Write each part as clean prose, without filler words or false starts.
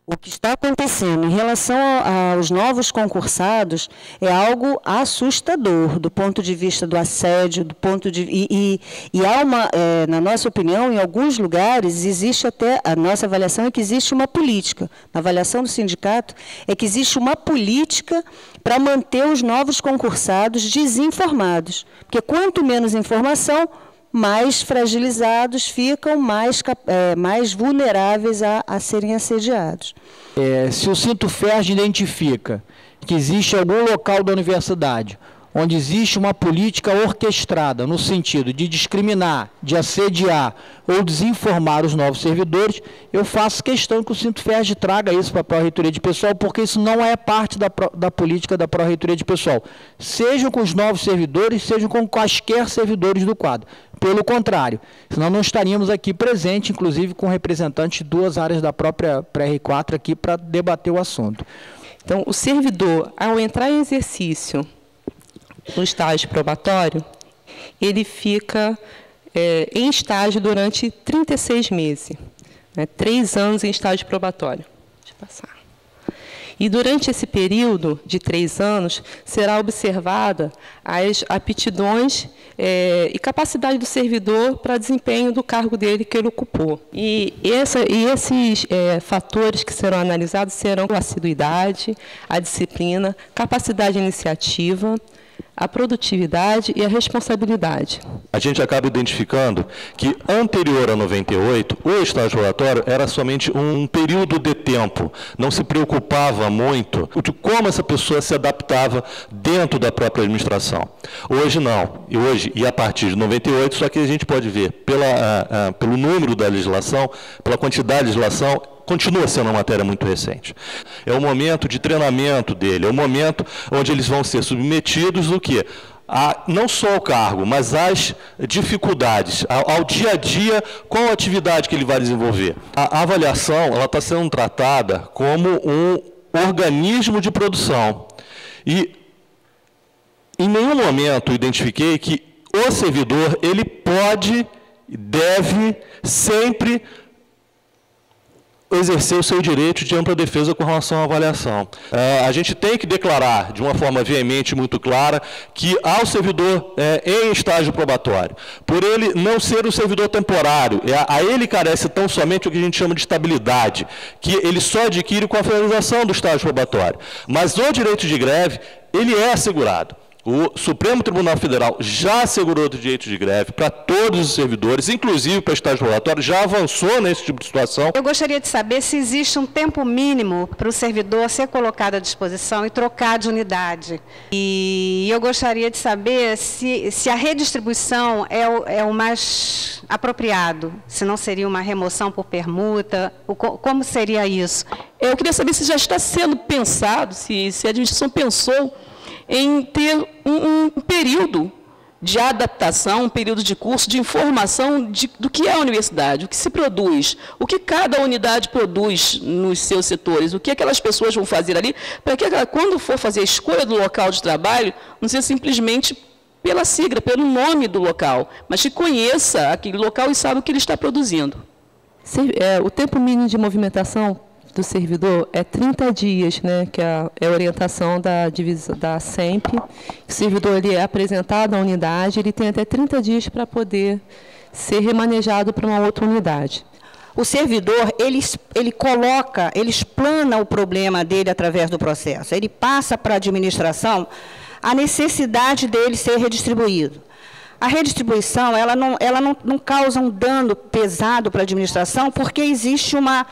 O que está acontecendo em relação aos novos concursados é algo assustador do ponto de vista do assédio, e há uma, na nossa opinião, em alguns lugares, existe até, a nossa avaliação é que existe uma política, na avaliação do sindicato, é que existe uma política para manter os novos concursados desinformados, porque quanto menos informação, mais fragilizados ficam, mais vulneráveis a serem assediados. Se o Sintuferd identifica que existe algum local da universidade onde existe uma política orquestrada no sentido de discriminar, de assediar ou desinformar os novos servidores, eu faço questão que o Sintuferd traga isso para a Pró-Reitoria de Pessoal, porque isso não é parte da política da Pró-Reitoria de Pessoal, seja com os novos servidores, seja com quaisquer servidores do quadro. Pelo contrário, senão não estaríamos aqui presentes, inclusive com representantes de duas áreas da própria PR4 aqui para debater o assunto. Então, o servidor, ao entrar em exercício no estágio probatório, ele fica em estágio durante 36 meses, né, 3 anos em estágio probatório. Deixa eu passar. E durante esse período de 3 anos, será observada as aptidões e capacidade do servidor para desempenho do cargo dele que ele ocupou. E esses fatores que serão analisados serão a assiduidade, a disciplina, capacidade iniciativa, a produtividade e a responsabilidade. A gente acaba identificando que, anterior a 98, o estágio probatório era somente um período de tempo, não se preocupava muito de como essa pessoa se adaptava dentro da própria administração. Hoje não, e a partir de 98, só que a gente pode ver pelo número da legislação, pela quantidade de legislação, continua sendo uma matéria muito recente. É o momento de treinamento dele, é o momento onde eles vão ser submetidos o quê? Não só ao cargo, mas às dificuldades, ao dia a dia, qual a atividade que ele vai desenvolver. A avaliação está sendo tratada como um organismo de produção. E em nenhum momento identifiquei que o servidor ele pode, deve, sempre exercer o seu direito de ampla defesa com relação à avaliação. A gente tem que declarar de uma forma veemente e muito clara que ao servidor em estágio probatório, por ele não ser um servidor temporário, a ele carece tão somente o que a gente chama de estabilidade, que ele só adquire com a finalização do estágio probatório. Mas o direito de greve, ele é assegurado. O Supremo Tribunal Federal já assegurou o direito de greve para todos os servidores, inclusive para estágio probatório, já avançou nesse tipo de situação. Eu gostaria de saber se existe um tempo mínimo para o servidor ser colocado à disposição e trocar de unidade. E eu gostaria de saber se a redistribuição é o mais apropriado, se não seria uma remoção por permuta, como seria isso? Eu queria saber se já está sendo pensado, se a administração pensou em ter um período de adaptação, um período de curso, de informação do que é a universidade, o que se produz, o que cada unidade produz nos seus setores, o que aquelas pessoas vão fazer ali, para que quando for fazer a escolha do local de trabalho, não seja simplesmente pela sigla, pelo nome do local, mas que conheça aquele local e saiba o que ele está produzindo. O tempo mínimo de movimentação do servidor é 30 dias, né, que é a orientação da SEMP. O servidor ele é apresentado à unidade, ele tem até 30 dias para poder ser remanejado para uma outra unidade. O servidor, ele explana o problema dele através do processo. Ele passa para a administração a necessidade dele ser redistribuído. A redistribuição ela não causa um dano pesado para a administração, porque existe uma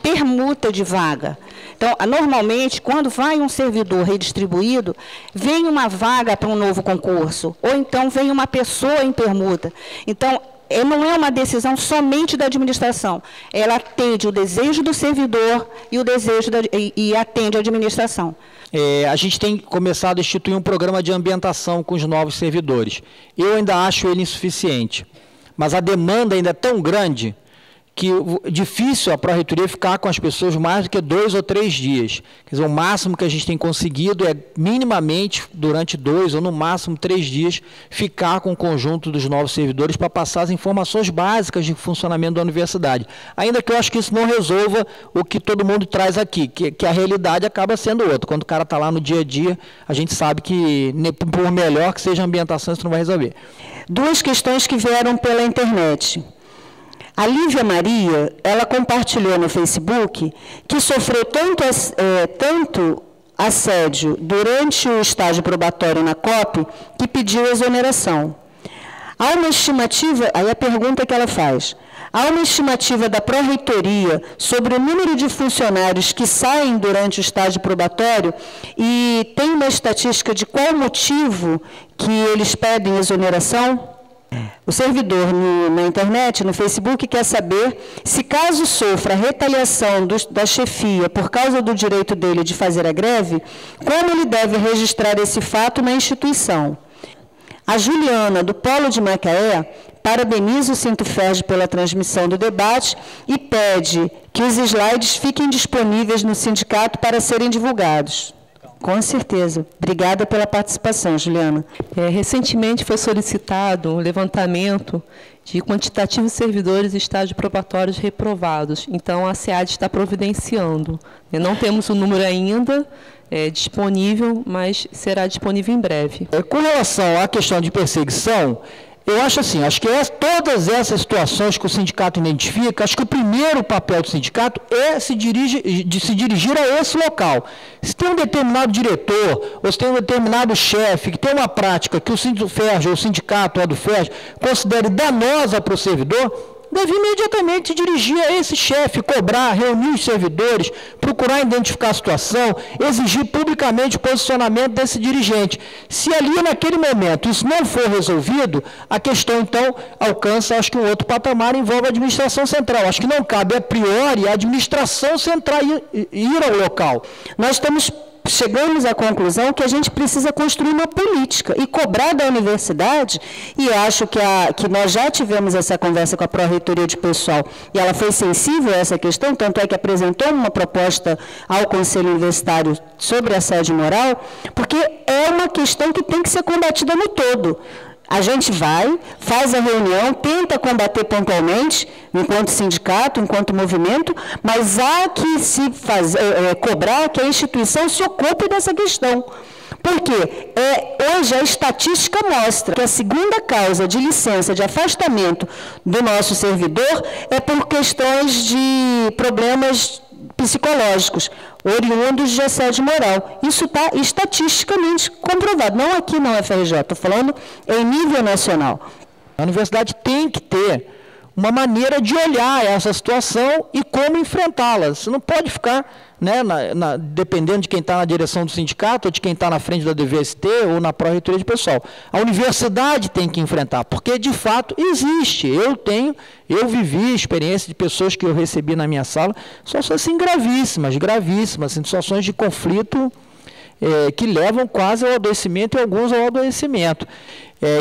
permuta de vaga. Então, normalmente, quando vai um servidor redistribuído, vem uma vaga para um novo concurso, ou então vem uma pessoa em permuta. Então, não é uma decisão somente da administração, ela atende o desejo do servidor e atende a administração. A gente tem começado a instituir um programa de ambientação com os novos servidores. Eu ainda acho ele insuficiente, mas a demanda ainda é tão grande que difícil a Pró-Reitoria ficar com as pessoas mais do que 2 ou 3 dias. Quer dizer, o máximo que a gente tem conseguido é, minimamente, durante 2 ou no máximo 3 dias, ficar com o conjunto dos novos servidores para passar as informações básicas de funcionamento da universidade. Ainda que eu acho que isso não resolva o que todo mundo traz aqui, que a realidade acaba sendo outra. Quando o cara está lá no dia a dia, a gente sabe que, por melhor que seja a ambientação, isso não vai resolver. 2 questões que vieram pela internet. A Lívia Maria, ela compartilhou no Facebook que sofreu tanto assédio durante o estágio probatório na COP que pediu exoneração. Há uma estimativa, aí a pergunta que ela faz, há uma estimativa da Pró-Reitoria sobre o número de funcionários que saem durante o estágio probatório e tem uma estatística de qual motivo que eles pedem exoneração? O servidor na internet, no Facebook, quer saber se, caso sofra retaliação da chefia por causa do direito dele de fazer a greve, como ele deve registrar esse fato na instituição. A Juliana, do Polo de Macaé, parabeniza o Sintuférgio pela transmissão do debate e pede que os slides fiquem disponíveis no sindicato para serem divulgados. Com certeza. Obrigada pela participação, Juliana. Recentemente foi solicitado um levantamento de quantitativos servidores e estágios probatórios reprovados. Então, a SEAD está providenciando. Não temos o número ainda disponível, mas será disponível em breve. Com relação à questão de perseguição, eu acho assim, acho que todas essas situações que o sindicato identifica, acho que o primeiro papel do sindicato é se dirigir a esse local. Se tem um determinado diretor, ou se tem um determinado chefe, que tem uma prática que o Sintuférgio, ou o sindicato, ou do FERJ, considere danosa para o servidor, deve imediatamente dirigir a esse chefe, cobrar, reunir os servidores, procurar identificar a situação, exigir publicamente o posicionamento desse dirigente. Se ali, naquele momento, isso não for resolvido, a questão, então, alcança, acho que um outro patamar, envolve a administração central. Acho que não cabe, a priori, a administração central ir ao local. Chegamos à conclusão que a gente precisa construir uma política e cobrar da universidade, e acho que nós já tivemos essa conversa com a Pró-Reitoria de Pessoal, e ela foi sensível a essa questão, tanto é que apresentou uma proposta ao Conselho Universitário sobre assédio moral, porque é uma questão que tem que ser combatida no todo. A gente vai, faz a reunião, tenta combater pontualmente, enquanto sindicato, enquanto movimento, mas há que se cobrar que a instituição se ocupe dessa questão. Porque hoje a estatística mostra que a segunda causa de licença de afastamento do nosso servidor é por questões de problemas psicológicos, oriundos de assédio moral. Isso está estatisticamente comprovado, não aqui na UFRJ, estou falando em nível nacional. A universidade tem que ter uma maneira de olhar essa situação e como enfrentá-la. Você não pode ficar, dependendo de quem está na direção do sindicato, ou de quem está na frente da DVST, ou na Pró-Reitoria de Pessoal. A universidade tem que enfrentar, porque, de fato, existe. Eu vivi experiência de pessoas que eu recebi na minha sala, situações assim, gravíssimas, assim, situações de conflito que levam quase ao adoecimento e alguns ao adoecimento.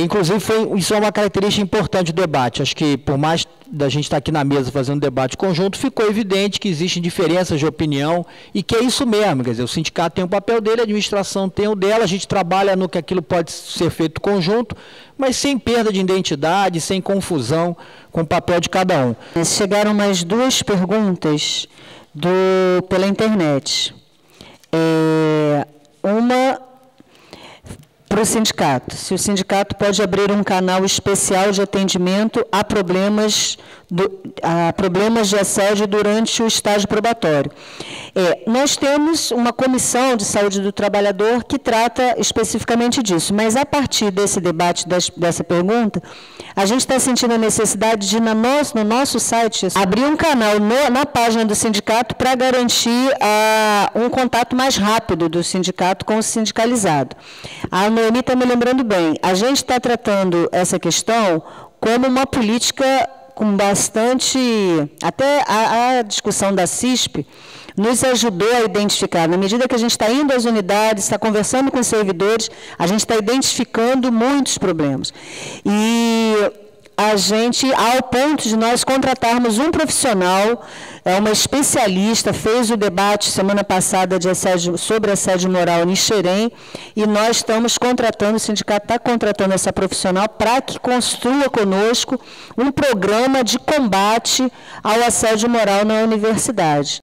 Inclusive, isso é uma característica importante do debate. Acho que, por mais da gente estar aqui na mesa fazendo debate conjunto, ficou evidente que existem diferenças de opinião e que é isso mesmo. Quer dizer, o sindicato tem o papel dele, a administração tem o dela, a gente trabalha no que aquilo pode ser feito conjunto, mas sem perda de identidade, sem confusão com o papel de cada um. Chegaram mais 2 perguntas pela internet. Uma para o sindicato, se o sindicato pode abrir um canal especial de atendimento a problemas de assédio durante o estágio probatório. Nós temos uma comissão de saúde do trabalhador que trata especificamente disso, mas a partir desse debate, dessa pergunta, a gente está sentindo a necessidade de, no nosso site, abrir um canal na página do sindicato para garantir um contato mais rápido do sindicato com o sindicalizado. A Noemi está me lembrando bem, a gente está tratando essa questão como uma política com bastante... Até a discussão da CISP nos ajudou a identificar, na medida que a gente está indo às unidades, está conversando com os servidores, a gente está identificando muitos problemas. E ao ponto de nós contratarmos um profissional, uma especialista, fez o debate semana passada sobre assédio moral em Xerém, e nós estamos contratando, o sindicato está contratando essa profissional para que construa conosco um programa de combate ao assédio moral na universidade.